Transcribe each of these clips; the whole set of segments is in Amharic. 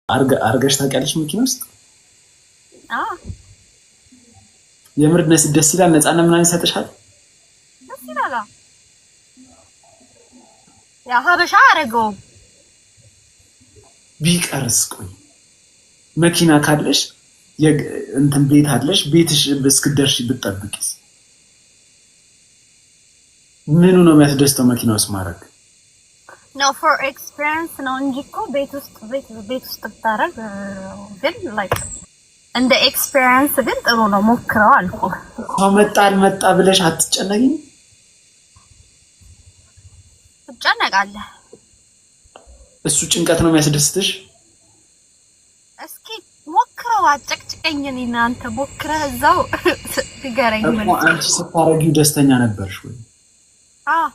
አርገሽ ታውቂያለሽ መኪና ውስጥ? አዎ የምር ደስ ይላል። ነፃነት ምናምን ይሰጥሻል? ደስ ይላል። ያ ሀበሻ አረገው ቢቀርስ ቆይ መኪና ካለሽ እንትን ቤት አለሽ ቤትሽ እስክደርሽ ብትጠብቂስ? ምኑ ነው የሚያስደስተው መኪና ውስጥ ማድረግ? ነው ፎር ኤክስፒሪየንስ ነው እንጂ እኮ ቤት ውስጥ ብታረግ ግን ላይክ እንደ ኤክስፒሪየንስ ግን ጥሩ ነው። ሞክረው አልኩ። ሰው መጣ አልመጣ ብለሽ አትጨነቂም? ትጨነቃለህ። እሱ ጭንቀት ነው የሚያስደስትሽ? እስኪ ሞክረው፣ አጨቅጭቀኝ። እኔና አንተ ሞክረህ እዛው ትገረኝ። ምን አንቺ ስታረጊው ደስተኛ ነበርሽ ወይ? አዎ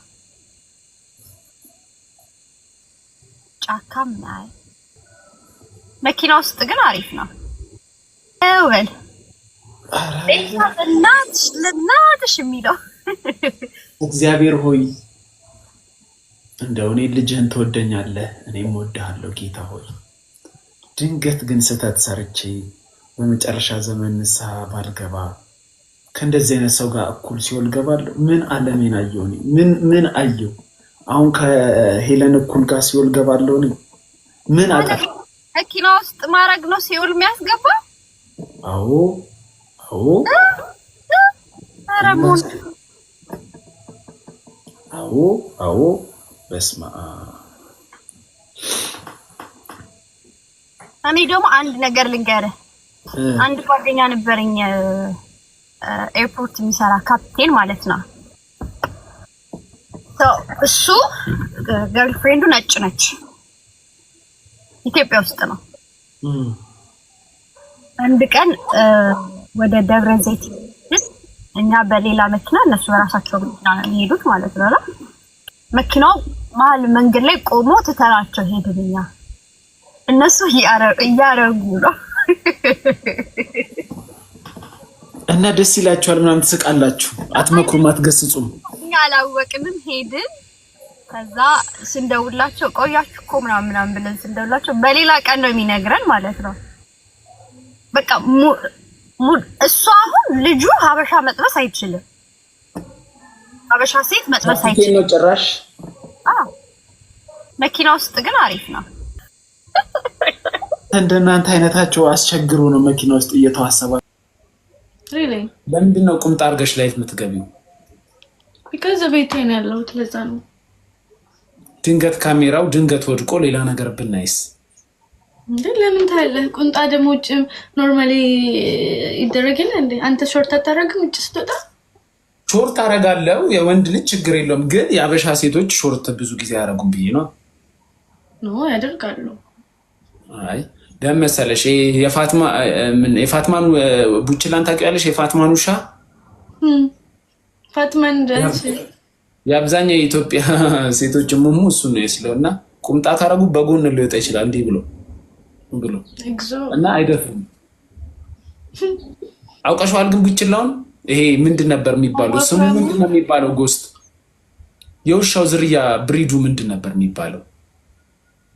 ጫካም ናይ መኪና ውስጥ ግን አሪፍ ነው። ወል ለናትሽ የሚለው እግዚአብሔር ሆይ እንደው እኔ ልጅህን ትወደኛለህ እኔም እወድሃለሁ ጌታ ሆይ። ድንገት ግን ስህተት ሰርቼ በመጨረሻ ዘመን ንስሐ ባልገባ ከእንደዚህ አይነት ሰው ጋር እኩል ሲኦል ገባለሁ። ምን ዓለሜን አየሁ እኔ ምን አየሁ? አሁን ከሄለን እኩል ጋር ሲኦል ገባለሁ እኔ ምን አጣፍ? መኪና ውስጥ ማድረግ ነው ሲኦል የሚያስገባ? አዎ አረሞን አዎ በስመ አብ። እኔ ደግሞ አንድ ነገር ልንገርህ። አንድ ጓደኛ ነበረኝ ኤርፖርት የሚሰራ ካፕቴን ማለት ነው። እሱ ገርልፍሬንዱ ነጭ ነች፣ ኢትዮጵያ ውስጥ ነው። አንድ ቀን ወደ ደብረ ዘይት እኛ በሌላ መኪና እነሱ በራሳቸው መኪና ነው የሚሄዱት ማለት ነው። መኪናው መሀል መንገድ ላይ ቆሞ ትተናቸው ሄድን። እኛ እነሱ እያረጉ ነው እና ደስ ይላችኋል ምናምን ትስቃላችሁ፣ አትመክሩም፣ አትገስጹም። እኛ አላወቅንም ሄድን። ከዛ ስንደውላቸው ቆያችሁ እኮ ምናምን ብለን ስንደውላቸው በሌላ ቀን ነው የሚነግረን ማለት ነው። በቃ እሱ አሁን ልጁ ሀበሻ መጥበስ አይችልም፣ ሀበሻ ሴት መጥበስ አይችልም ጭራሽ። መኪና ውስጥ ግን አሪፍ ነው። እንደናንተ አይነታቸው አስቸግሩ ነው መኪና ውስጥ እየተዋሰባ። ለምንድን ነው ቁምጣ አድርገሽ ላይፍ የምትገቢው? ቢካዝ ቤቴ ነው ያለሁት፣ ለዛ ነው። ድንገት ካሜራው ድንገት ወድቆ ሌላ ነገር ብናይስ? እንዴ ለምን ታያለህ? ቁምጣ ደግሞ ውጭ ኖርማሊ ይደረግልህ እንዴ? አንተ ሾርት አታረግም? ውጭ ስትወጣ ሾርት አረጋለሁ፣ የወንድ ልጅ ችግር የለውም። ግን የአበሻ ሴቶች ሾርት ብዙ ጊዜ አያረጉም ብዬ ነው። ኖ ያደርጋሉ። አይ ደመሰለሽ የፋትማን ቡችላን ታውቂያለሽ? የፋትማን ውሻ ፋትማን ደንስ የአብዛኛው የኢትዮጵያ ሴቶች ሙሙ እሱ ነው የስለውና ቁምጣ ካረጉ በጎን ሊወጣ ይችላል እንዲህ ብሎ እና አይደፍሩም። አውቀሽዋል? ግን ቡችላውን ይሄ ምንድን ነበር የሚባለው? ስሙ ምንድን ነው የሚባለው? ጎስት የውሻው ዝርያ ብሪዱ ምንድን ነበር የሚባለው?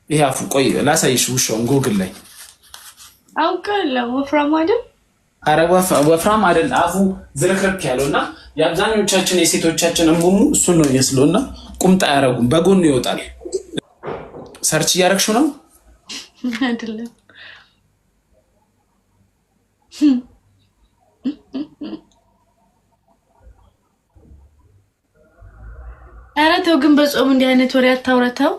ይሄ አፉ ቆይ ላሳይሽ፣ ውሻውን ጎግል ላይ አውቃለሁ። ወፍራም አይደል? ኧረ ወፍራም አይደል፣ አፉ ዝርክርክ ያለውና የአብዛኞቻችን የሴቶቻችን እሙሙ እሱን ነው የስለውና ቁምጣ አያረጉም፣ በጎን ይወጣል። ሰርች እያረግሽው ነው አይደለም? ኧረ ተው ግን በጾም እንዲህ አይነት ወሬ አታውረተው።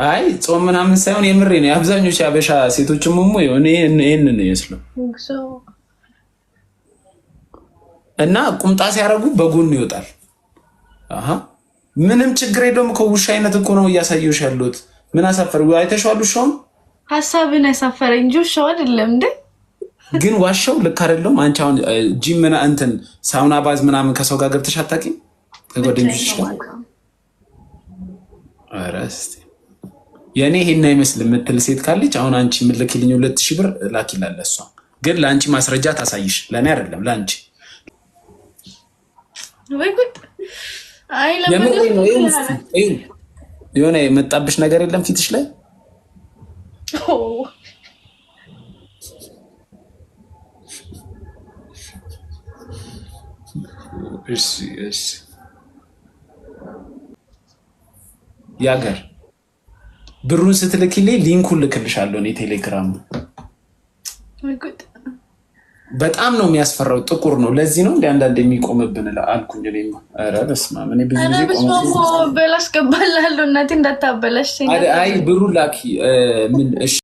አይ ጾም ምናምን ሳይሆን የምሬ ነው። የአብዛኞቹ የአበሻ ሴቶች ሙሙ ይሄንን ነው የስለው እና ቁምጣ ሲያረጉ በጎን ይወጣል። ምንም ችግር የለውም እኮ ውሻ አይነት እኮ ነው እያሳየሁሽ ያለሁት። ምን አሳፈር? አይተሽዋል? ውሻውን ሀሳብን ያሳፈረኝ እንጂ ውሻው አይደለም እንዴ? ግን ዋሻው ልክ አይደለም። አንቺ አሁን ጂም እንትን ሳውና ባዝ ምናምን ከሰው ጋር ገብተሽ አታውቂም? ከጓደኞችሽ ጋር? ኧረ እስኪ የኔ ይሄን አይመስል የምትል ሴት ካለች አሁን አንቺ የምልክልኝ 2000 ብር ላኪላለ። እሷ ግን ለአንቺ ማስረጃ ታሳይሽ፣ ለእኔ አይደለም ለአንቺ። ወይ ጉድ! አይ የሆነ የመጣብሽ ነገር የለም ፊትሽ ላይ? እሺ እሺ ያገር ብሩን ስትልክልኝ ሊንኩን ልክልሻለሁ እኔ ቴሌግራም። በጣም ነው የሚያስፈራው፣ ጥቁር ነው። ለዚህ ነው እንደ አንዳንድ የሚቆምብን አልኩኝ። እኔማ ኧረ በስመ አብ እኔ ብዙ ጊዜ በላስገባላለሁ እናቴ እንዳታበላሽ። አይ ብሩ ላኪ ምን እሺ